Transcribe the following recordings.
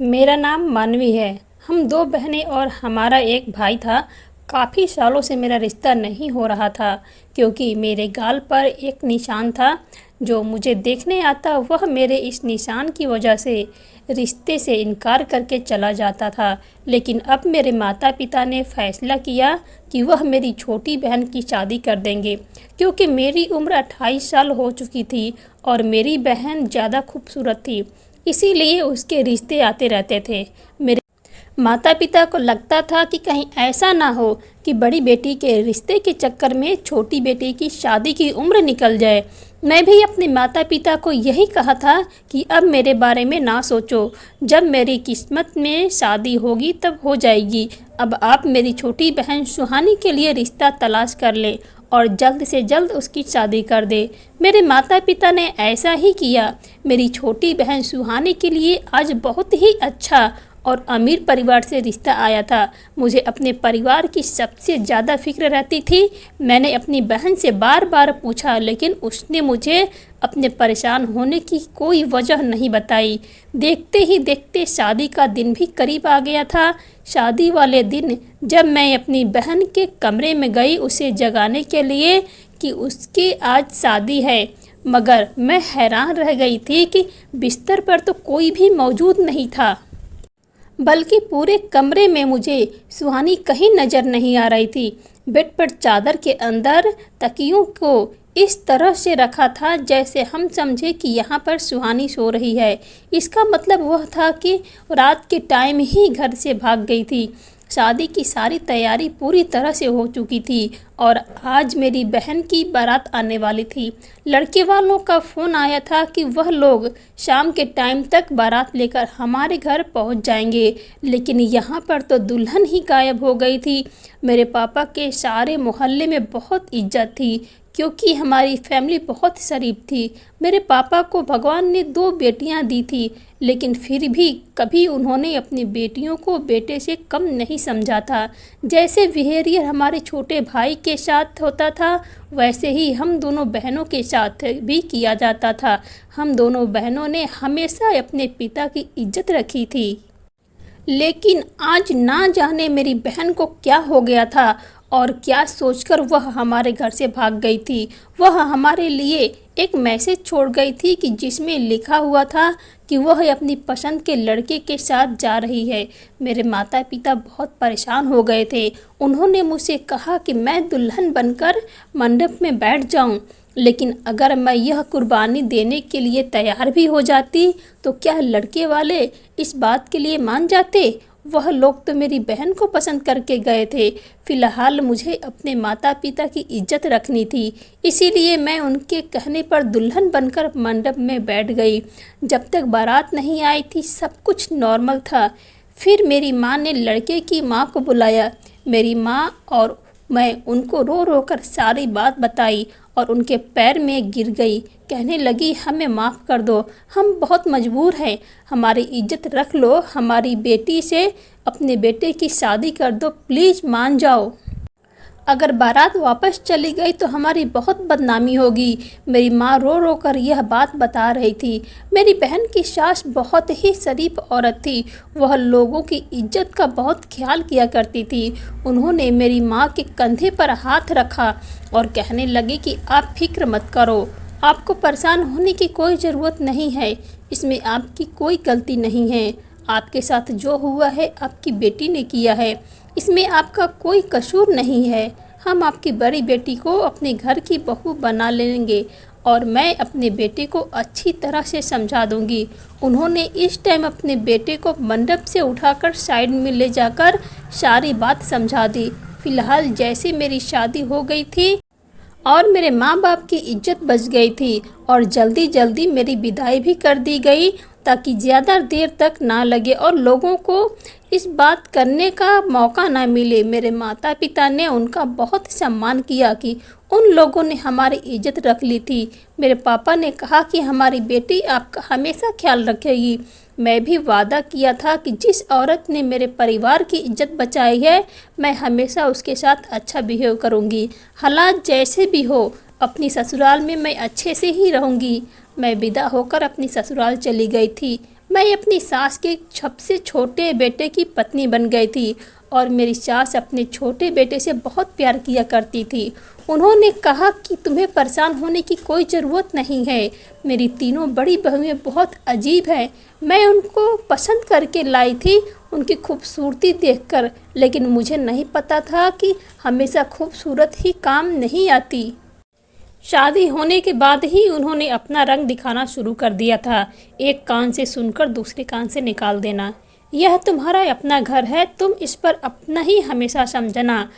मेरा नाम मानवी है। हम दो बहनें और हमारा एक भाई था। काफ़ी सालों से मेरा रिश्ता नहीं हो रहा था क्योंकि मेरे गाल पर एक निशान था। जो मुझे देखने आता वह मेरे इस निशान की वजह से रिश्ते से इनकार करके चला जाता था। लेकिन अब मेरे माता पिता ने फैसला किया कि वह मेरी छोटी बहन की शादी कर देंगे क्योंकि मेरी उम्र 28 साल हो चुकी थी और मेरी बहन ज़्यादा खूबसूरत थी। इसीलिए उसके रिश्ते आते रहते थे। मेरे माता पिता को लगता था कि कहीं ऐसा ना हो कि बड़ी बेटी के रिश्ते के चक्कर में छोटी बेटी की शादी की उम्र निकल जाए। मैं भी अपने माता पिता को यही कहा था कि अब मेरे बारे में ना सोचो, जब मेरी किस्मत में शादी होगी तब हो जाएगी। अब आप मेरी छोटी बहन सुहानी के लिए रिश्ता तलाश कर लें और जल्द से जल्द उसकी शादी कर दे। मेरे माता पिता ने ऐसा ही किया। मेरी छोटी बहन सुहानी के लिए आज बहुत ही अच्छा और अमीर परिवार से रिश्ता आया था। मुझे अपने परिवार की सबसे ज़्यादा फिक्र रहती थी। मैंने अपनी बहन से बार बार पूछा लेकिन उसने मुझे अपने परेशान होने की कोई वजह नहीं बताई। देखते ही देखते शादी का दिन भी करीब आ गया था। शादी वाले दिन जब मैं अपनी बहन के कमरे में गई उसे जगाने के लिए कि उसकी आज शादी है, मगर मैं हैरान रह गई थी कि बिस्तर पर तो कोई भी मौजूद नहीं था, बल्कि पूरे कमरे में मुझे सुहानी कहीं नज़र नहीं आ रही थी। बेड पर चादर के अंदर तकियों को इस तरह से रखा था जैसे हम समझे कि यहाँ पर सुहानी सो रही है। इसका मतलब वह था कि रात के टाइम ही घर से भाग गई थी। शादी की सारी तैयारी पूरी तरह से हो चुकी थी और आज मेरी बहन की बारात आने वाली थी। लड़के वालों का फ़ोन आया था कि वह लोग शाम के टाइम तक बारात लेकर हमारे घर पहुंच जाएंगे, लेकिन यहाँ पर तो दुल्हन ही गायब हो गई थी। मेरे पापा के सारे मोहल्ले में बहुत इज्जत थी क्योंकि हमारी फैमिली बहुत शरीफ थी। मेरे पापा को भगवान ने दो बेटियां दी थी, लेकिन फिर भी कभी उन्होंने अपनी बेटियों को बेटे से कम नहीं समझा था। जैसे बिहेवियर हमारे छोटे भाई के साथ होता था वैसे ही हम दोनों बहनों के साथ भी किया जाता था। हम दोनों बहनों ने हमेशा अपने पिता की इज्जत रखी थी। लेकिन आज ना जाने मेरी बहन को क्या हो गया था और क्या सोचकर वह हमारे घर से भाग गई थी। वह हमारे लिए एक मैसेज छोड़ गई थी कि जिसमें लिखा हुआ था कि वह अपनी पसंद के लड़के के साथ जा रही है। मेरे माता पिता बहुत परेशान हो गए थे। उन्होंने मुझसे कहा कि मैं दुल्हन बनकर मंडप में बैठ जाऊं, लेकिन अगर मैं यह कुर्बानी देने के लिए तैयार भी हो जाती तो क्या लड़के वाले इस बात के लिए मान जाते। वह लोग तो मेरी बहन को पसंद करके गए थे। फिलहाल मुझे अपने माता पिता की इज्जत रखनी थी, इसीलिए मैं उनके कहने पर दुल्हन बनकर मंडप में बैठ गई। जब तक बारात नहीं आई थी सब कुछ नॉर्मल था। फिर मेरी माँ ने लड़के की माँ को बुलाया। मेरी माँ और मैं उनको रो रो कर सारी बात बताई और उनके पैर में गिर गई। कहने लगी, हमें माफ़ कर दो, हम बहुत मजबूर हैं, हमारी इज्जत रख लो, हमारी बेटी से अपने बेटे की शादी कर दो, प्लीज़ मान जाओ। अगर बारात वापस चली गई तो हमारी बहुत बदनामी होगी। मेरी माँ रो रो कर यह बात बता रही थी। मेरी बहन की सास बहुत ही शरीफ औरत थी। वह लोगों की इज्जत का बहुत ख्याल किया करती थी। उन्होंने मेरी माँ के कंधे पर हाथ रखा और कहने लगे कि आप फिक्र मत करो, आपको परेशान होने की कोई ज़रूरत नहीं है, इसमें आपकी कोई गलती नहीं है। आपके साथ जो हुआ है आपकी बेटी ने किया है, इसमें आपका कोई कसूर नहीं है। हम आपकी बड़ी बेटी को अपने घर की बहू बना लेंगे और मैं अपने बेटे को अच्छी तरह से समझा दूंगी। उन्होंने इस टाइम अपने बेटे को मंडप से उठाकर साइड में ले जाकर सारी बात समझा दी। फिलहाल जैसे मेरी शादी हो गई थी और मेरे माँ बाप की इज्जत बच गई थी और जल्दी जल्दी मेरी विदाई भी कर दी गई ताकि ज़्यादा देर तक ना लगे और लोगों को इस बात करने का मौका ना मिले। मेरे माता पिता ने उनका बहुत सम्मान किया कि उन लोगों ने हमारी इज्जत रख ली थी। मेरे पापा ने कहा कि हमारी बेटी आपका हमेशा ख्याल रखेगी। मैं भी वादा किया था कि जिस औरत ने मेरे परिवार की इज्जत बचाई है मैं हमेशा उसके साथ अच्छा बिहेव करूंगी। हालात जैसे भी हो अपनी ससुराल में मैं अच्छे से ही रहूंगी। मैं विदा होकर अपनी ससुराल चली गई थी। मैं अपनी सास के सबसे छोटे बेटे की पत्नी बन गई थी और मेरी सास अपने छोटे बेटे से बहुत प्यार किया करती थी। उन्होंने कहा कि तुम्हें परेशान होने की कोई ज़रूरत नहीं है। मेरी तीनों बड़ी बहुएं बहुत अजीब हैं। मैं उनको पसंद करके लाई थी, उनकी खूबसूरती देखकर, लेकिन मुझे नहीं पता था कि हमेशा खूबसूरत ही काम नहीं आती। शादी होने के बाद ही उन्होंने अपना रंग दिखाना शुरू कर दिया था। एक कान से सुनकर दूसरे कान से निकाल देना। यह तुम्हारा अपना घर है, तुम इस पर अपना ही हमेशा समझना।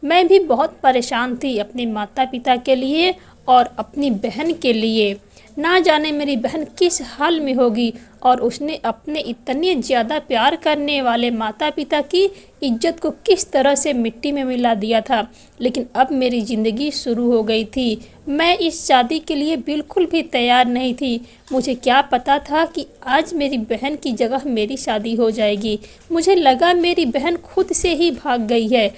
मैं भी बहुत परेशान थी अपने माता पिता के लिए और अपनी बहन के लिए। ना जाने मेरी बहन किस हाल में होगी और उसने अपने इतने ज़्यादा प्यार करने वाले माता पिता की इज्जत को किस तरह से मिट्टी में मिला दिया था। लेकिन अब मेरी ज़िंदगी शुरू हो गई थी। मैं इस शादी के लिए बिल्कुल भी तैयार नहीं थी। मुझे क्या पता था कि आज मेरी बहन की जगह मेरी शादी हो जाएगी। मुझे लगा मेरी बहन खुद से ही भाग गई है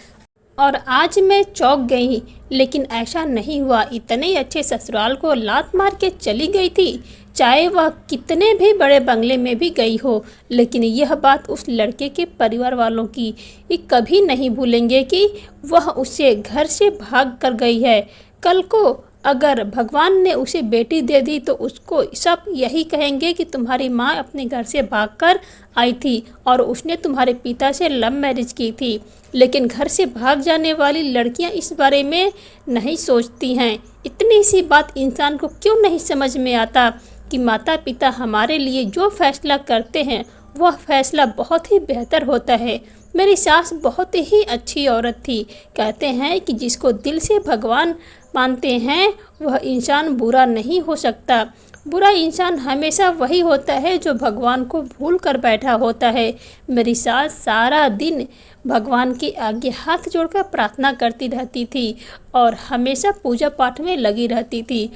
और आज मैं चौंक गई, लेकिन ऐसा नहीं हुआ। इतने अच्छे ससुराल को लात मार के चली गई थी, चाहे वह कितने भी बड़े बंगले में भी गई हो। लेकिन यह बात उस लड़के के परिवार वालों की ये कभी नहीं भूलेंगे कि वह उसे घर से भाग कर गई है। कल को अगर भगवान ने उसे बेटी दे दी तो उसको सब यही कहेंगे कि तुम्हारी माँ अपने घर से भागकर आई थी और उसने तुम्हारे पिता से लव मैरिज की थी। लेकिन घर से भाग जाने वाली लड़कियां इस बारे में नहीं सोचती हैं। इतनी सी बात इंसान को क्यों नहीं समझ में आता कि माता पिता हमारे लिए जो फैसला करते हैं वह फैसला बहुत ही बेहतर होता है। मेरी सास बहुत ही अच्छी औरत थी। कहते हैं कि जिसको दिल से भगवान मानते हैं वह इंसान बुरा नहीं हो सकता। बुरा इंसान हमेशा वही होता है जो भगवान को भूल कर बैठा होता है। मेरी सास सारा दिन भगवान के आगे हाथ जोड़कर प्रार्थना करती रहती थी और हमेशा पूजा पाठ में लगी रहती थी।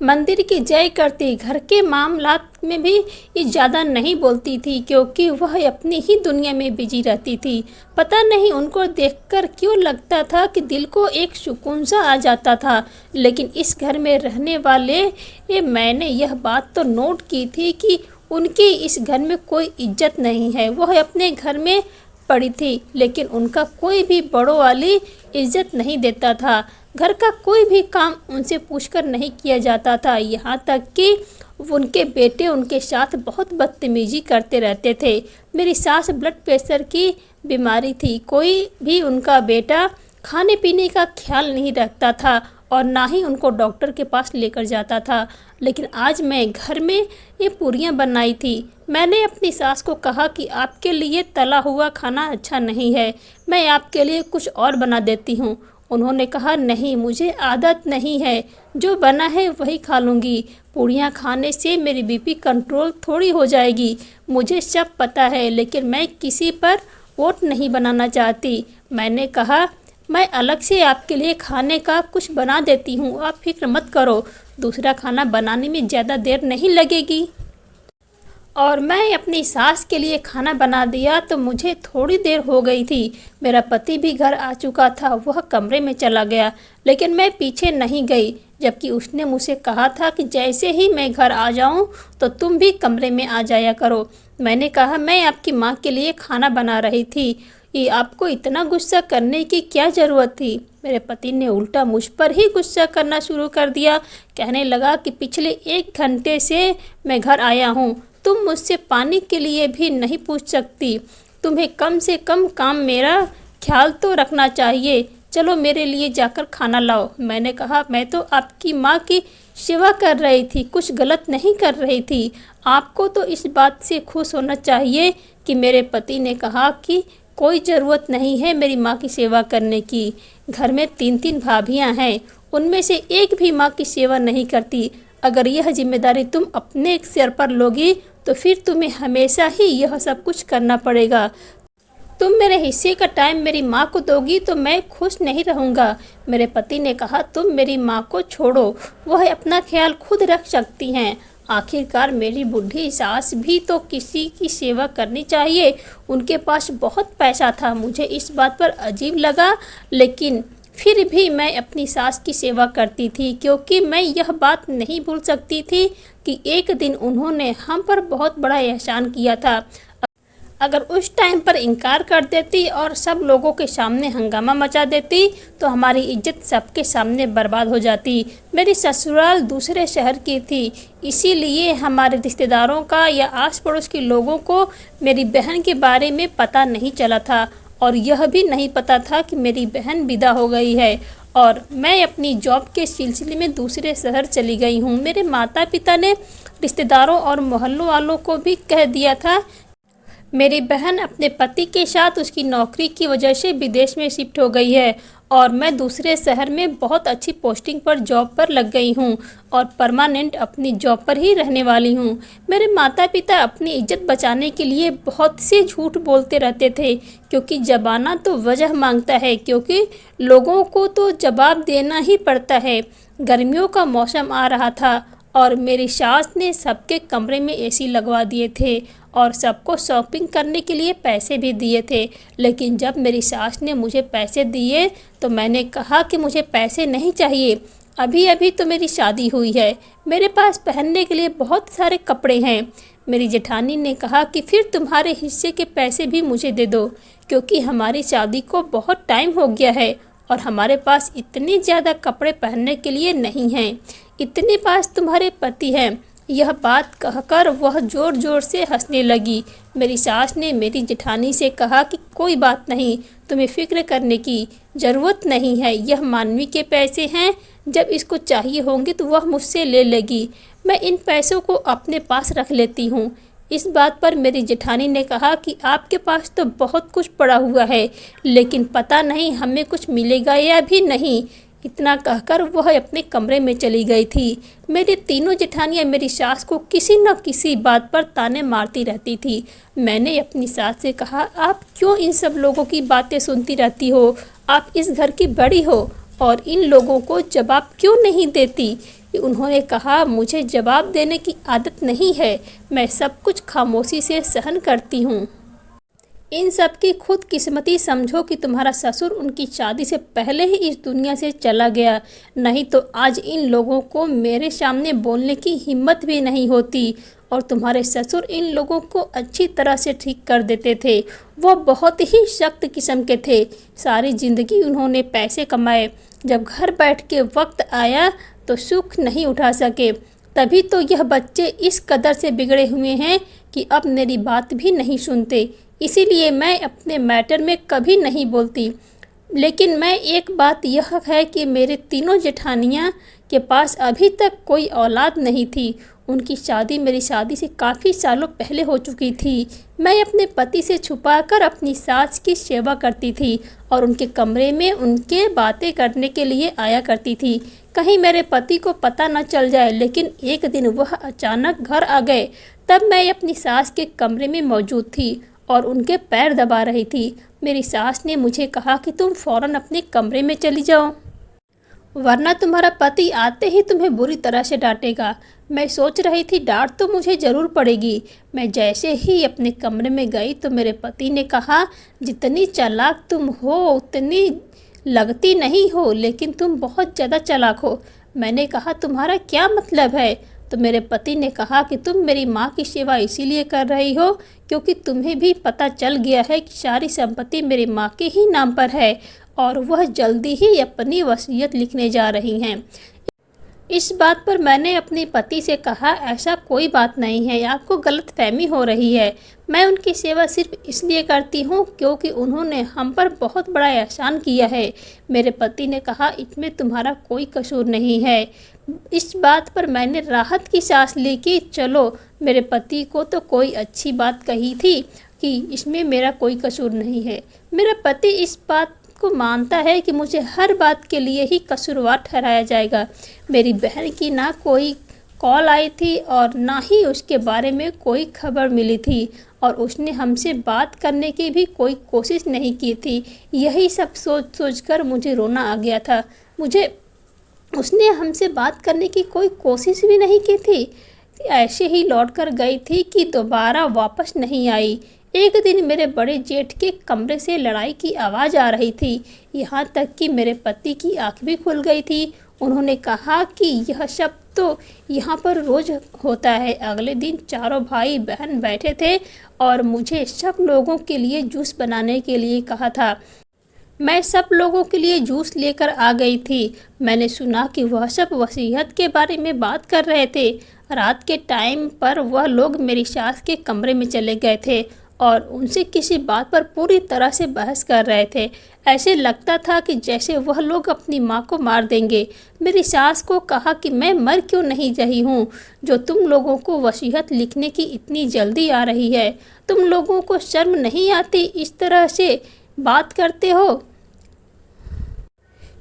मंदिर की जय करती, घर के मामलात में भी ये ज़्यादा नहीं बोलती थी क्योंकि वह अपनी ही दुनिया में बिजी रहती थी। पता नहीं उनको देखकर क्यों लगता था कि दिल को एक सुकून सा आ जाता था। लेकिन इस घर में रहने वाले मैंने यह बात तो नोट की थी कि उनकी इस घर में कोई इज्जत नहीं है। वह अपने घर में पड़ी थी लेकिन उनका कोई भी बड़ों वाली इज्जत नहीं देता था। घर का कोई भी काम उनसे पूछकर नहीं किया जाता था। यहाँ तक कि उनके बेटे उनके साथ बहुत बदतमीजी करते रहते थे। मेरी सास ब्लड प्रेशर की बीमारी थी। कोई भी उनका बेटा खाने पीने का ख्याल नहीं रखता था और ना ही उनको डॉक्टर के पास लेकर जाता था। लेकिन आज मैं घर में ये पूरियाँ बनाई थी। मैंने अपनी सास को कहा कि आपके लिए तला हुआ खाना अच्छा नहीं है, मैं आपके लिए कुछ और बना देती हूँ। उन्होंने कहा नहीं, मुझे आदत नहीं है, जो बना है वही खा लूँगी। पूड़ियाँ खाने से मेरी बीपी कंट्रोल थोड़ी हो जाएगी। मुझे सब पता है लेकिन मैं किसी पर वोट नहीं बनाना चाहती। मैंने कहा मैं अलग से आपके लिए खाने का कुछ बना देती हूँ, आप फिक्र मत करो। दूसरा खाना बनाने में ज़्यादा देर नहीं लगेगी। और मैं अपनी सास के लिए खाना बना दिया तो मुझे थोड़ी देर हो गई थी। मेरा पति भी घर आ चुका था। वह कमरे में चला गया लेकिन मैं पीछे नहीं गई, जबकि उसने मुझसे कहा था कि जैसे ही मैं घर आ जाऊं तो तुम भी कमरे में आ जाया करो। मैंने कहा मैं आपकी माँ के लिए खाना बना रही थी, ये आपको इतना गुस्सा करने की क्या ज़रूरत थी। मेरे पति ने उल्टा मुझ पर ही गुस्सा करना शुरू कर दिया। कहने लगा कि पिछले 1 घंटे से मैं घर आया हूँ, तुम मुझसे पानी के लिए भी नहीं पूछ सकती। तुम्हें कम से कम काम मेरा ख्याल तो रखना चाहिए। चलो मेरे लिए जाकर खाना लाओ। मैंने कहा मैं तो आपकी माँ की सेवा कर रही थी, कुछ गलत नहीं कर रही थी। आपको तो इस बात से खुश होना चाहिए कि मेरे पति ने कहा कि कोई ज़रूरत नहीं है मेरी माँ की सेवा करने की। घर में 3-3 भाभियाँ हैं, उनमें से एक भी माँ की सेवा नहीं करती। अगर यह जिम्मेदारी तुम अपने सिर पर लोगी तो फिर तुम्हें हमेशा ही यह सब कुछ करना पड़ेगा। तुम मेरे हिस्से का टाइम मेरी माँ को दोगी तो मैं खुश नहीं रहूँगा। मेरे पति ने कहा तुम मेरी माँ को छोड़ो, वह अपना ख्याल खुद रख सकती हैं। आखिरकार मेरी बूढ़ी सास भी तो किसी की सेवा करनी चाहिए। उनके पास बहुत पैसा था। मुझे इस बात पर अजीब लगा लेकिन फिर भी मैं अपनी सास की सेवा करती थी क्योंकि मैं यह बात नहीं भूल सकती थी कि एक दिन उन्होंने हम पर बहुत बड़ा एहसान किया था। अगर उस टाइम पर इनकार कर देती और सब लोगों के सामने हंगामा मचा देती तो हमारी इज्जत सबके सामने बर्बाद हो जाती। मेरी ससुराल दूसरे शहर की थी, इसीलिए हमारे रिश्तेदारों का या आस पड़ोस के लोगों को मेरी बहन के बारे में पता नहीं चला था और यह भी नहीं पता था कि मेरी बहन विदा हो गई है और मैं अपनी जॉब के सिलसिले में दूसरे शहर चली गई हूँ। मेरे माता पिता ने रिश्तेदारों और मोहल्लों वालों को भी कह दिया था मेरी बहन अपने पति के साथ उसकी नौकरी की वजह से विदेश में शिफ्ट हो गई है और मैं दूसरे शहर में बहुत अच्छी पोस्टिंग पर जॉब पर लग गई हूँ और परमानेंट अपनी जॉब पर ही रहने वाली हूँ। मेरे माता पिता अपनी इज्जत बचाने के लिए बहुत से झूठ बोलते रहते थे क्योंकि ज़माना तो वजह मांगता है, क्योंकि लोगों को तो जवाब देना ही पड़ता है। गर्मियों का मौसम आ रहा था और मेरी सास ने सबके कमरे में एसी लगवा दिए थे और सबको शॉपिंग करने के लिए पैसे भी दिए थे। लेकिन जब मेरी सास ने मुझे पैसे दिए तो मैंने कहा कि मुझे पैसे नहीं चाहिए, अभी अभी तो मेरी शादी हुई है, मेरे पास पहनने के लिए बहुत सारे कपड़े हैं। मेरी जेठानी ने कहा कि फिर तुम्हारे हिस्से के पैसे भी मुझे दे दो, क्योंकि हमारी शादी को बहुत टाइम हो गया है और हमारे पास इतने ज़्यादा कपड़े पहनने के लिए नहीं हैं, इतने पास तुम्हारे पति हैं। यह बात कहकर वह ज़ोर ज़ोर से हंसने लगी। मेरी सास ने मेरी जेठानी से कहा कि कोई बात नहीं, तुम्हें फ़िक्र करने की ज़रूरत नहीं है, यह मानवी के पैसे हैं, जब इसको चाहिए होंगे तो वह मुझसे ले लेगी, मैं इन पैसों को अपने पास रख लेती हूँ। इस बात पर मेरी जेठानी ने कहा कि आपके पास तो बहुत कुछ पड़ा हुआ है, लेकिन पता नहीं हमें कुछ मिलेगा या भी नहीं। इतना कहकर वह अपने कमरे में चली गई थी। मेरी तीनों जेठानियाँ मेरी सास को किसी न किसी बात पर ताने मारती रहती थी। मैंने अपनी सास से कहा, आप क्यों इन सब लोगों की बातें सुनती रहती हो, आप इस घर की बड़ी हो और इन लोगों को जवाब क्यों नहीं देती। उन्होंने कहा, मुझे जवाब देने की आदत नहीं है, मैं सब कुछ खामोशी से सहन करती हूँ। इन सब की खुद किस्मती समझो कि तुम्हारा ससुर उनकी शादी से पहले ही इस दुनिया से चला गया, नहीं तो आज इन लोगों को मेरे सामने बोलने की हिम्मत भी नहीं होती और तुम्हारे ससुर इन लोगों को अच्छी तरह से ठीक कर देते थे। वह बहुत ही सख्त किस्म के थे। सारी ज़िंदगी उन्होंने पैसे कमाए, जब घर बैठ के वक्त आया तो सुख नहीं उठा सके। तभी तो यह बच्चे इस कदर से बिगड़े हुए हैं कि अब मेरी बात भी नहीं सुनते। इसीलिए मैं अपने मैटर में कभी नहीं बोलती। लेकिन मैं एक बात यह है कि मेरे तीनों जेठानियाँ के पास अभी तक कोई औलाद नहीं थी। उनकी शादी मेरी शादी से काफ़ी सालों पहले हो चुकी थी। मैं अपने पति से छुपाकर अपनी सास की सेवा करती थी और उनके कमरे में उनके बातें करने के लिए आया करती थी, कहीं मेरे पति को पता न चल जाए। लेकिन एक दिन वह अचानक घर आ गए, तब मैं अपनी सास के कमरे में मौजूद थी और उनके पैर दबा रही थी। मेरी सास ने मुझे कहा कि तुम फ़ौरन अपने कमरे में चली जाओ, वरना तुम्हारा पति आते ही तुम्हें बुरी तरह से डांटेगा। मैं सोच रही थी डांट तो मुझे ज़रूर पड़ेगी। मैं जैसे ही अपने कमरे में गई तो मेरे पति ने कहा, जितनी चालाक तुम हो उतनी लगती नहीं हो, लेकिन तुम बहुत ज़्यादा चालाक हो। मैंने कहा, तुम्हारा क्या मतलब है। तो मेरे पति ने कहा कि तुम मेरी माँ की सेवा इसीलिए कर रही हो क्योंकि तुम्हें भी पता चल गया है कि सारी संपत्ति मेरी माँ के ही नाम पर है और वह जल्दी ही अपनी वसीयत लिखने जा रही हैं। इस बात पर मैंने अपने पति से कहा, ऐसा कोई बात नहीं है, आपको गलतफहमी हो रही है। मैं उनकी सेवा सिर्फ इसलिए करती हूँ क्योंकि उन्होंने हम पर बहुत बड़ा एहसान किया है। मेरे पति ने कहा, इसमें तुम्हारा कोई कसूर नहीं है। इस बात पर मैंने राहत की सांस ली कि चलो, मेरे पति को तो कोई अच्छी बात कही थी कि इसमें मेरा कोई कसूर नहीं है। मेरा पति इस बात को मानता है कि मुझे हर बात के लिए ही कसूरवार ठहराया जाएगा। मेरी बहन की ना कोई कॉल आई थी और ना ही उसके बारे में कोई खबर मिली थी और उसने हमसे बात करने की भी कोई कोशिश नहीं की थी। यही सब सोच सोचकर मुझे रोना आ गया था। उसने हमसे बात करने की कोई कोशिश भी नहीं की थी, ऐसे ही लौट कर गई थी कि दोबारा वापस नहीं आई। एक दिन मेरे बड़े जेठ के कमरे से लड़ाई की आवाज़ आ रही थी, यहाँ तक कि मेरे पति की आँख भी खुल गई थी। उन्होंने कहा कि यह सब तो यहाँ पर रोज़ होता है। अगले दिन चारों भाई बहन बैठे थे और मुझे सब लोगों के लिए जूस बनाने के लिए कहा था। मैं सब लोगों के लिए जूस लेकर आ गई थी। मैंने सुना कि वह सब वसीयत के बारे में बात कर रहे थे। रात के टाइम पर वह लोग मेरी सास के कमरे में चले गए थे और उनसे किसी बात पर पूरी तरह से बहस कर रहे थे। ऐसे लगता था कि जैसे वह लोग अपनी माँ को मार देंगे। मेरी सास को कहा कि मैं मर क्यों नहीं रही हूँ, जो तुम लोगों को वसीयत लिखने की इतनी जल्दी आ रही है। तुम लोगों को शर्म नहीं आती इस तरह से बात करते हो?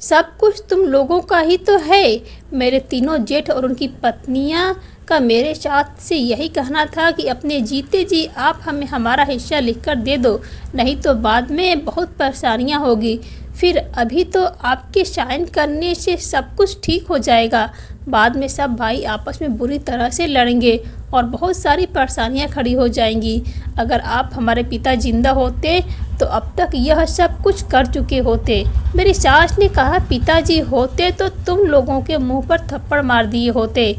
सब कुछ तुम लोगों का ही तो है। मेरे तीनों जेठ और उनकी पत्नियां का मेरे साथ से यही कहना था कि अपने जीते जी आप हमें हमारा हिस्सा लिखकर दे दो, नहीं तो बाद में बहुत परेशानियां होगी। फिर अभी तो आपके साइन करने से सब कुछ ठीक हो जाएगा, बाद में सब भाई आपस में बुरी तरह से लड़ेंगे और बहुत सारी परेशानियां खड़ी हो जाएंगी। अगर आप हमारे पिता जिंदा होते तो अब तक यह सब कुछ कर चुके होते। मेरी सास ने कहा, पिताजी होते तो तुम लोगों के मुंह पर थप्पड़ मार दिए होते।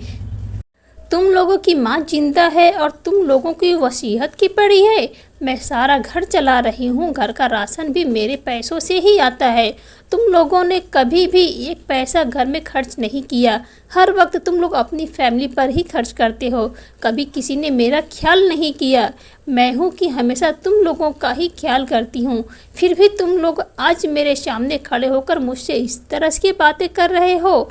तुम लोगों की माँ जिंदा है और तुम लोगों की वसीयत की पड़ी है। मैं सारा घर चला रही हूँ, घर का राशन भी मेरे पैसों से ही आता है। तुम लोगों ने कभी भी एक पैसा घर में खर्च नहीं किया। हर वक्त तुम लोग अपनी फैमिली पर ही खर्च करते हो, कभी किसी ने मेरा ख्याल नहीं किया। मैं हूँ कि हमेशा तुम लोगों का ही ख्याल करती हूँ, फिर भी तुम लोग आज मेरे सामने खड़े होकर मुझसे इस तरह की बातें कर रहे हो।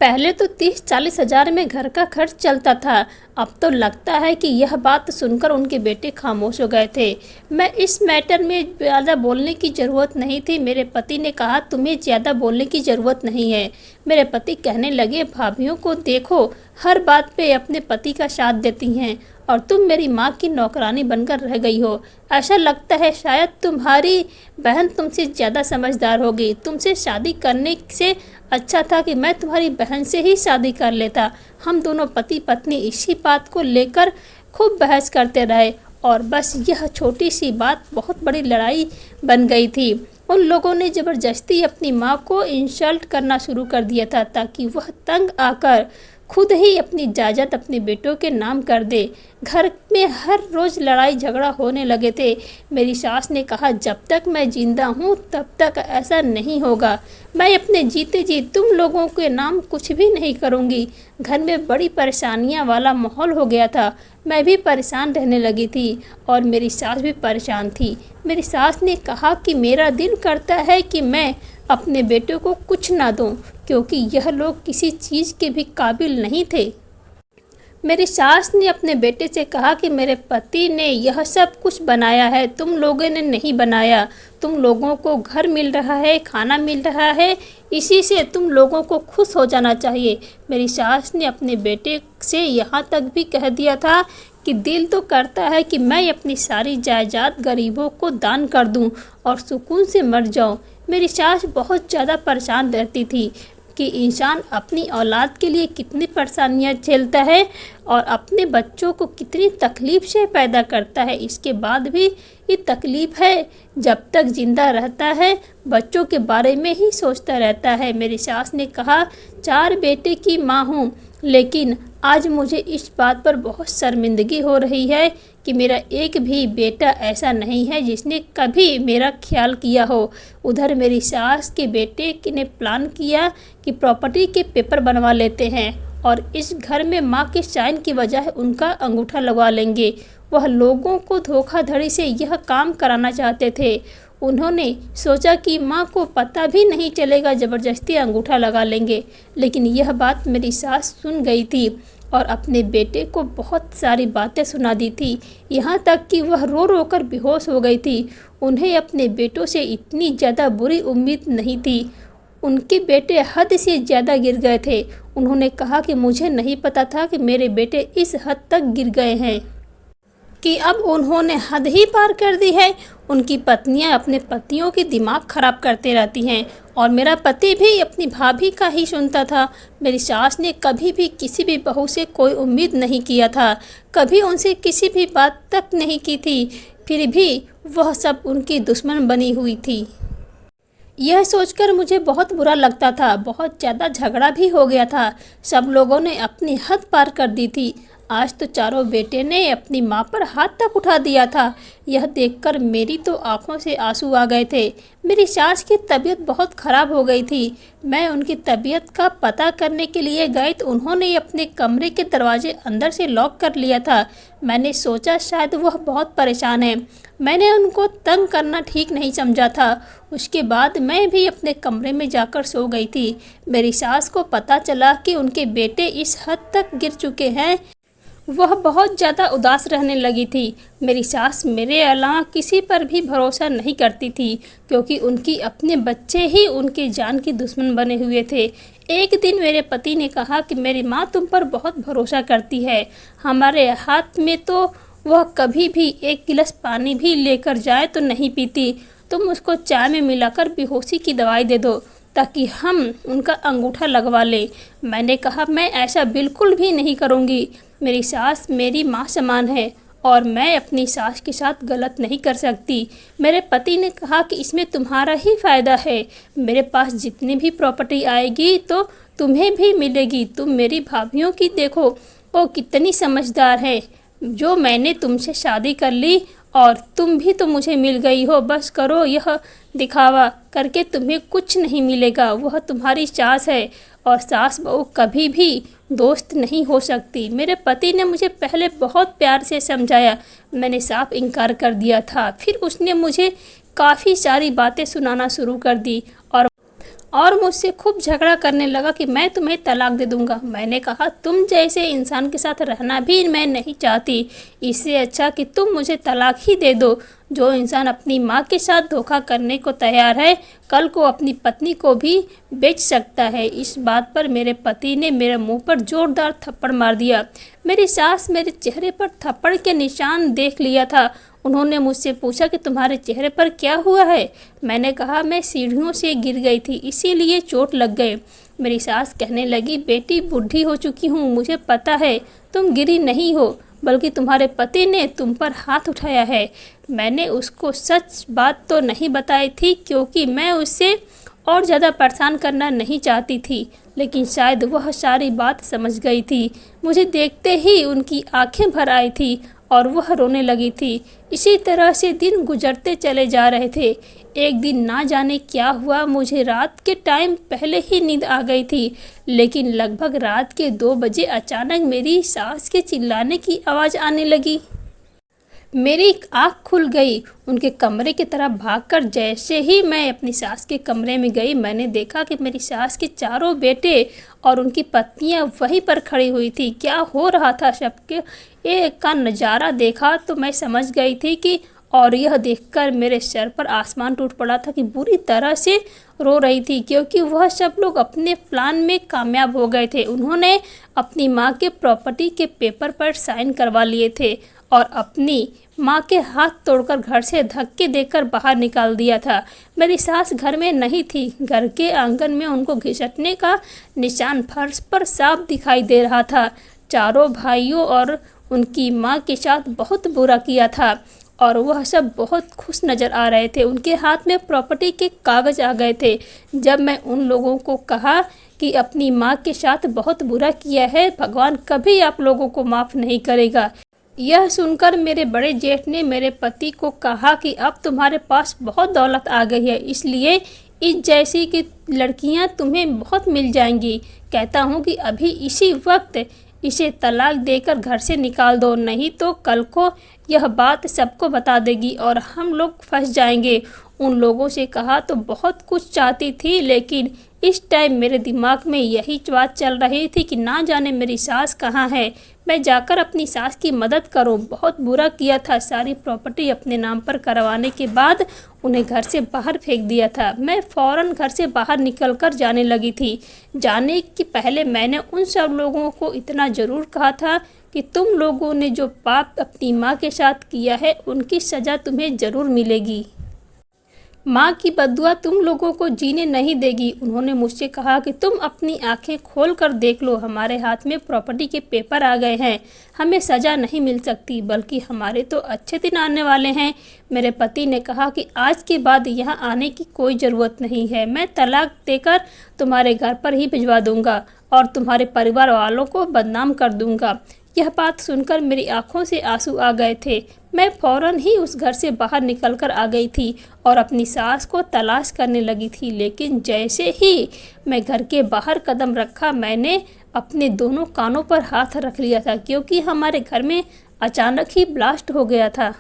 पहले तो 30-40 हज़ार में घर का खर्च चलता था, अब तो लगता है कि यह बात सुनकर उनके बेटे खामोश हो गए थे। मैं इस मैटर में ज़्यादा बोलने की ज़रूरत नहीं थी। मेरे पति ने कहा, तुम्हें ज़्यादा बोलने की ज़रूरत नहीं है। मेरे पति कहने लगे, भाभियों को देखो, हर बात पे अपने पति का साथ देती हैं और तुम मेरी माँ की नौकरानी बनकर रह गई हो। ऐसा लगता है शायद तुम्हारी बहन तुमसे ज़्यादा समझदार होगी। तुमसे शादी करने से अच्छा था कि मैं तुम्हारी बहन से ही शादी कर लेता। हम दोनों पति पत्नी इसी बात को लेकर खूब बहस करते रहे और बस यह छोटी सी बात बहुत बड़ी लड़ाई बन गई थी। उन लोगों ने ज़बरदस्ती अपनी माँ को इंसल्ट करना शुरू कर दिया था ताकि वह तंग आकर खुद ही अपनी जायदाद अपने बेटों के नाम कर दे। घर में हर रोज़ लड़ाई झगड़ा होने लगे थे। मेरी सास ने कहा, जब तक मैं जिंदा हूँ तब तक ऐसा नहीं होगा। मैं अपने जीते जी तुम लोगों के नाम कुछ भी नहीं करूँगी। घर में बड़ी परेशानियाँ वाला माहौल हो गया था। मैं भी परेशान रहने लगी थी और मेरी सास भी परेशान थी। मेरी सास ने कहा कि मेरा दिल करता है कि मैं अपने बेटे को कुछ ना दूं, क्योंकि यह लोग किसी चीज़ के भी काबिल नहीं थे। मेरी सास ने अपने बेटे से कहा कि मेरे पति ने यह सब कुछ बनाया है, तुम लोगों ने नहीं बनाया। तुम लोगों को घर मिल रहा है, खाना मिल रहा है, इसी से तुम लोगों को खुश हो जाना चाहिए। मेरी सास ने अपने बेटे से यहाँ तक भी कह दिया था कि दिल तो करता है कि मैं अपनी सारी जायदाद गरीबों को दान कर दूं और सुकून से मर जाऊं। मेरी सास बहुत ज़्यादा परेशान रहती थी कि इंसान अपनी औलाद के लिए कितनी परेशानियां झेलता है और अपने बच्चों को कितनी तकलीफ़ से पैदा करता है। इसके बाद भी ये तकलीफ़ है, जब तक ज़िंदा रहता है बच्चों के बारे में ही सोचता रहता है। मेरी सास ने कहा, 4 बेटे की माँ हूँ, लेकिन आज मुझे इस बात पर बहुत शर्मिंदगी हो रही है कि मेरा एक भी बेटा ऐसा नहीं है जिसने कभी मेरा ख्याल किया हो। उधर मेरी सास के बेटे ने प्लान किया कि प्रॉपर्टी के पेपर बनवा लेते हैं और इस घर में माँ के साइन की बजाय उनका अंगूठा लगवा लेंगे। वह लोगों को धोखाधड़ी से यह काम कराना चाहते थे। उन्होंने सोचा कि माँ को पता भी नहीं चलेगा, ज़बरदस्ती अंगूठा लगा लेंगे। लेकिन यह बात मेरी सास सुन गई थी और अपने बेटे को बहुत सारी बातें सुना दी थी, यहाँ तक कि वह रो रो कर बेहोश हो गई थी। उन्हें अपने बेटों से इतनी ज़्यादा बुरी उम्मीद नहीं थी। उनके बेटे हद से ज़्यादा गिर गए थे। उन्होंने कहा कि मुझे नहीं पता था कि मेरे बेटे इस हद तक गिर गए हैं कि अब उन्होंने हद ही पार कर दी है। उनकी पत्नियां अपने पतियों की दिमाग खराब करते रहती हैं और मेरा पति भी अपनी भाभी का ही सुनता था। मेरी सास ने कभी भी किसी भी बहू से कोई उम्मीद नहीं किया था, कभी उनसे किसी भी बात तक नहीं की थी, फिर भी वह सब उनकी दुश्मन बनी हुई थी। यह सोचकर मुझे बहुत बुरा लगता था। बहुत ज़्यादा झगड़ा भी हो गया था। सब लोगों ने अपनी हद पार कर दी थी। आज तो चारों बेटे ने अपनी माँ पर हाथ तक उठा दिया था। यह देखकर मेरी तो आंखों से आंसू आ गए थे। मेरी सास की तबीयत बहुत ख़राब हो गई थी। मैं उनकी तबीयत का पता करने के लिए गई तो उन्होंने अपने कमरे के दरवाजे अंदर से लॉक कर लिया था। मैंने सोचा शायद वह बहुत परेशान है। मैंने उनको तंग करना ठीक नहीं समझा था। उसके बाद मैं भी अपने कमरे में जाकर सो गई थी। मेरी सास को पता चला कि उनके बेटे इस हद तक गिर चुके हैं। वह बहुत ज़्यादा उदास रहने लगी थी। मेरी सास मेरे अलावा किसी पर भी भरोसा नहीं करती थी, क्योंकि उनकी अपने बच्चे ही उनके जान के दुश्मन बने हुए थे। एक दिन मेरे पति ने कहा कि मेरी माँ तुम पर बहुत भरोसा करती है। हमारे हाथ में तो वह कभी भी एक गिलास पानी भी लेकर जाए तो नहीं पीती। तुम उसको चाय में मिलाकर बेहोशी की दवाई दे दो ताकि हम उनका अंगूठा लगवा लें। मैंने कहा मैं ऐसा बिल्कुल भी नहीं करूँगी। मेरी सास मेरी माँ समान है और मैं अपनी सास के साथ गलत नहीं कर सकती। मेरे पति ने कहा कि इसमें तुम्हारा ही फ़ायदा है। मेरे पास जितनी भी प्रॉपर्टी आएगी तो तुम्हें भी मिलेगी। तुम मेरी भाभीयों की देखो, वो कितनी समझदार है। जो मैंने तुमसे शादी कर ली और तुम भी तो मुझे मिल गई हो। बस करो, यह दिखावा करके तुम्हें कुछ नहीं मिलेगा। वह तुम्हारी सास है और सास बहू कभी भी दोस्त नहीं हो सकती। मेरे पति ने मुझे पहले बहुत प्यार से समझाया। मैंने साफ इनकार कर दिया था। फिर उसने मुझे काफ़ी सारी बातें सुनाना शुरू कर दी और मुझसे खूब झगड़ा करने लगा कि मैं तुम्हें तलाक दे दूंगा। मैंने कहा तुम जैसे इंसान के साथ रहना भी मैं नहीं चाहती। इससे अच्छा कि तुम मुझे तलाक ही दे दो। जो इंसान अपनी माँ के साथ धोखा करने को तैयार है, कल को अपनी पत्नी को भी बेच सकता है। इस बात पर मेरे पति ने मेरे मुंह पर जोरदार थप्पड़ मार दिया। मेरी सास मेरे चेहरे पर थप्पड़ के निशान देख लिया था। उन्होंने मुझसे पूछा कि तुम्हारे चेहरे पर क्या हुआ है। मैंने कहा मैं सीढ़ियों से गिर गई थी, इसीलिए चोट लग गए। मेरी सास कहने लगी बेटी बूढ़ी हो चुकी हूँ, मुझे पता है तुम गिरी नहीं हो, बल्कि तुम्हारे पति ने तुम पर हाथ उठाया है। मैंने उसको सच बात तो नहीं बताई थी, क्योंकि मैं उससे और ज़्यादा परेशान करना नहीं चाहती थी, लेकिन शायद वह सारी बात समझ गई थी। मुझे देखते ही उनकी आंखें भर आई थी और वह रोने लगी थी। इसी तरह से दिन गुजरते चले जा रहे थे। एक दिन ना जाने क्या हुआ, मुझे रात के टाइम पहले ही नींद आ गई थी, लेकिन लगभग रात के 2 बजे अचानक मेरी सास के चिल्लाने की आवाज़ आने लगी। मेरी आँख खुल गई। उनके कमरे की तरफ भागकर जैसे ही मैं अपनी सास के कमरे में गई, मैंने देखा कि मेरी सास के चारों बेटे और उनकी पत्नियां वहीं पर खड़ी हुई थी। क्या हो रहा था सबके एक का नज़ारा देखा तो मैं समझ गई थी कि, और यह देखकर मेरे सर पर आसमान टूट पड़ा था कि बुरी तरह से रो रही थी, क्योंकि वह सब लोग अपने प्लान में कामयाब हो गए थे। उन्होंने अपनी माँ के प्रॉपर्टी के पेपर पर साइन करवा लिए थे और अपनी माँ के हाथ तोड़कर घर से धक्के देकर बाहर निकाल दिया था। मेरी सास घर में नहीं थी। घर के आंगन में उनको घिसटने का निशान फर्श पर साफ दिखाई दे रहा था। चारों भाइयों और उनकी माँ के साथ बहुत बुरा किया था और वह सब बहुत खुश नज़र आ रहे थे। उनके हाथ में प्रॉपर्टी के कागज़ आ गए थे। जब मैं उन लोगों को कहा कि अपनी माँ के साथ बहुत बुरा किया है, भगवान कभी आप लोगों को माफ़ नहीं करेगा। यह सुनकर मेरे बड़े जेठ ने मेरे पति को कहा कि अब तुम्हारे पास बहुत दौलत आ गई है, इसलिए इस जैसी की लड़कियां तुम्हें बहुत मिल जाएंगी। कहता हूँ कि अभी इसी वक्त इसे तलाक देकर घर से निकाल दो, नहीं तो कल को यह बात सबको बता देगी और हम लोग फंस जाएंगे। उन लोगों से कहा तो बहुत कुछ चाहती थी, लेकिन इस टाइम मेरे दिमाग में यही बात चल रही थी कि ना जाने मेरी सास कहाँ है, मैं जाकर अपनी सास की मदद करूं। बहुत बुरा किया था। सारी प्रॉपर्टी अपने नाम पर करवाने के बाद उन्हें घर से बाहर फेंक दिया था। मैं फ़ौरन घर से बाहर निकलकर जाने लगी थी। जाने के पहले मैंने उन सब लोगों को इतना ज़रूर कहा था कि तुम लोगों ने जो पाप अपनी माँ के साथ किया है, उनकी सज़ा तुम्हें ज़रूर मिलेगी। माँ की बद्दुआ तुम लोगों को जीने नहीं देगी। उन्होंने मुझसे कहा कि तुम अपनी आंखें खोल कर देख लो, हमारे हाथ में प्रॉपर्टी के पेपर आ गए हैं, हमें सज़ा नहीं मिल सकती, बल्कि हमारे तो अच्छे दिन आने वाले हैं। मेरे पति ने कहा कि आज के बाद यहाँ आने की कोई ज़रूरत नहीं है, मैं तलाक देकर तुम्हारे घर पर ही भिजवा दूंगा और तुम्हारे परिवार वालों को बदनाम कर दूंगा। यह बात सुनकर मेरी आंखों से आंसू आ गए थे। मैं फौरन ही उस घर से बाहर निकलकर आ गई थी और अपनी सास को तलाश करने लगी थी, लेकिन जैसे ही मैं घर के बाहर कदम रखा, मैंने अपने दोनों कानों पर हाथ रख लिया था, क्योंकि हमारे घर में अचानक ही ब्लास्ट हो गया था।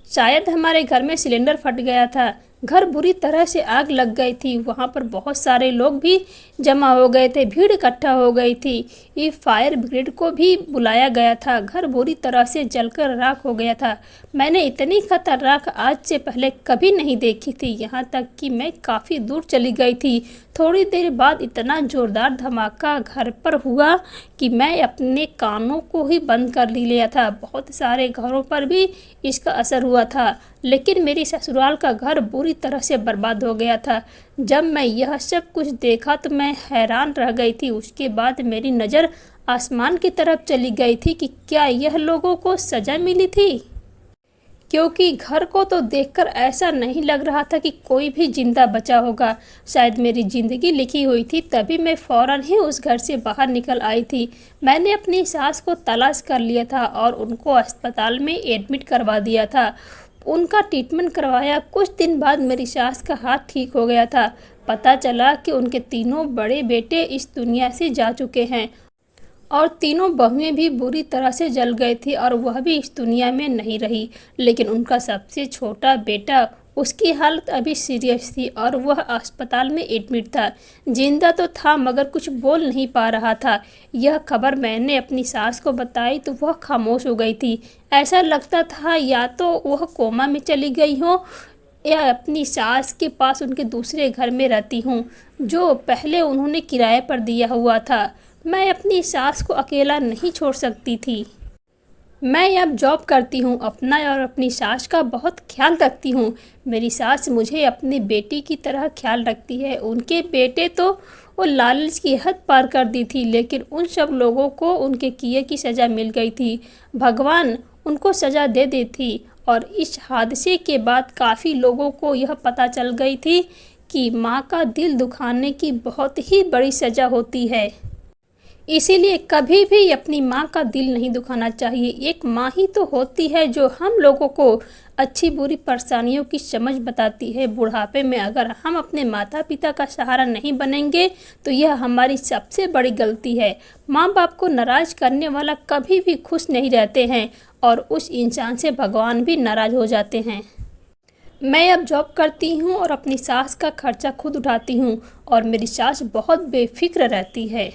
शायद हमारे घर में सिलेंडर फट गया था। घर बुरी तरह से आग लग गई थी। वहाँ पर बहुत सारे लोग भी जमा हो गए थे, भीड़ इकट्ठा हो गई थी। ये फायर ब्रिगेड को भी बुलाया गया था। घर बुरी तरह से जलकर राख हो गया था। मैंने इतनी खतरनाक आज से पहले कभी नहीं देखी थी। यहाँ तक कि मैं काफ़ी दूर चली गई थी। थोड़ी देर बाद इतना ज़ोरदार धमाका घर पर हुआ कि मैं अपने कानों को ही बंद कर लिया था। बहुत सारे घरों पर भी इसका असर हुआ था, लेकिन मेरी ससुराल का घर बुरी तरह से बर्बाद हो गया था। जब मैं यह सब कुछ देखा तो मैं हैरान रह गई थी। उसके बाद मेरी नज़र आसमान की तरफ चली गई थी कि क्या यह लोगों को सज़ा मिली थी, क्योंकि घर को तो देखकर ऐसा नहीं लग रहा था कि कोई भी जिंदा बचा होगा। शायद मेरी ज़िंदगी लिखी हुई थी, तभी मैं फ़ौरन ही उस घर से बाहर निकल आई थी। मैंने अपनी सास को तलाश कर लिया था और उनको अस्पताल में एडमिट करवा दिया था। उनका ट्रीटमेंट करवाया। कुछ दिन बाद मेरी सास का हाथ ठीक हो गया था। पता चला कि उनके तीनों बड़े बेटे इस दुनिया से जा चुके हैं और तीनों बहुएं भी बुरी तरह से जल गई थी और वह भी इस दुनिया में नहीं रही। लेकिन उनका सबसे छोटा बेटा, उसकी हालत अभी सीरियस थी और वह अस्पताल में एडमिट था। जिंदा तो था मगर कुछ बोल नहीं पा रहा था। यह खबर मैंने अपनी सास को बताई तो वह खामोश हो गई थी। ऐसा लगता था या तो वह कोमा में चली गई हो या अपनी सास के पास उनके दूसरे घर में रहती हूँ, जो पहले उन्होंने किराए पर दिया हुआ था। मैं अपनी सास को अकेला नहीं छोड़ सकती थी। मैं अब जॉब करती हूँ, अपना और अपनी सास का बहुत ख्याल रखती हूँ। मेरी सास मुझे अपनी बेटी की तरह ख्याल रखती है। उनके बेटे तो वो लालच की हद पार कर दी थी, लेकिन उन सब लोगों को उनके किए की सज़ा मिल गई थी। भगवान उनको सज़ा दे दी थी और इस हादसे के बाद काफ़ी लोगों को यह पता चल गई थी कि माँ का दिल दुखाने की बहुत ही बड़ी सज़ा होती है। इसीलिए कभी भी अपनी माँ का दिल नहीं दुखाना चाहिए। एक माँ ही तो होती है जो हम लोगों को अच्छी बुरी परेशानियों की समझ बताती है। बुढ़ापे में अगर हम अपने माता पिता का सहारा नहीं बनेंगे तो यह हमारी सबसे बड़ी गलती है। माँ बाप को नाराज़ करने वाला कभी भी खुश नहीं रहते हैं और उस इंसान से भगवान भी नाराज़ हो जाते हैं। मैं अब जॉब करती हूँ और अपनी सास का खर्चा खुद उठाती हूँ और मेरी सास बहुत बेफिक्र रहती है।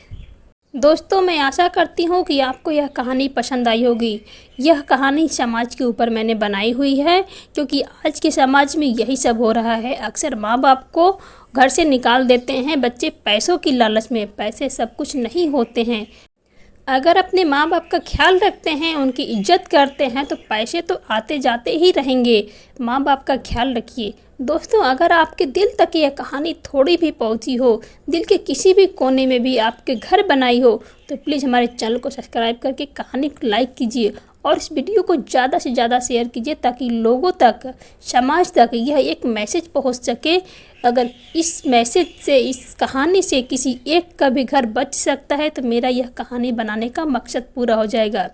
दोस्तों, मैं आशा करती हूँ कि आपको यह कहानी पसंद आई होगी। यह कहानी समाज के ऊपर मैंने बनाई हुई है, क्योंकि आज के समाज में यही सब हो रहा है। अक्सर माँ बाप को घर से निकाल देते हैं बच्चे पैसों की लालच में। पैसे सब कुछ नहीं होते हैं। अगर अपने माँ बाप का ख्याल रखते हैं, उनकी इज्जत करते हैं, तो पैसे तो आते जाते ही रहेंगे। माँ बाप का ख्याल रखिए। दोस्तों, अगर आपके दिल तक यह कहानी थोड़ी भी पहुंची हो, दिल के किसी भी कोने में भी आपके घर बनाई हो, तो प्लीज़ हमारे चैनल को सब्सक्राइब करके कहानी को लाइक कीजिए और इस वीडियो को ज़्यादा से ज़्यादा शेयर कीजिए, ताकि लोगों तक, समाज तक यह एक मैसेज पहुंच सके। अगर इस मैसेज से, इस कहानी से किसी एक का भी घर बच सकता है तो मेरा यह कहानी बनाने का मकसद पूरा हो जाएगा।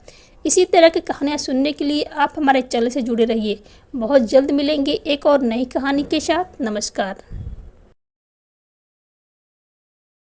इसी तरह की कहानियाँ सुनने के लिए आप हमारे चैनल से जुड़े रहिए। बहुत जल्द मिलेंगे एक और नई कहानी के साथ। नमस्कार।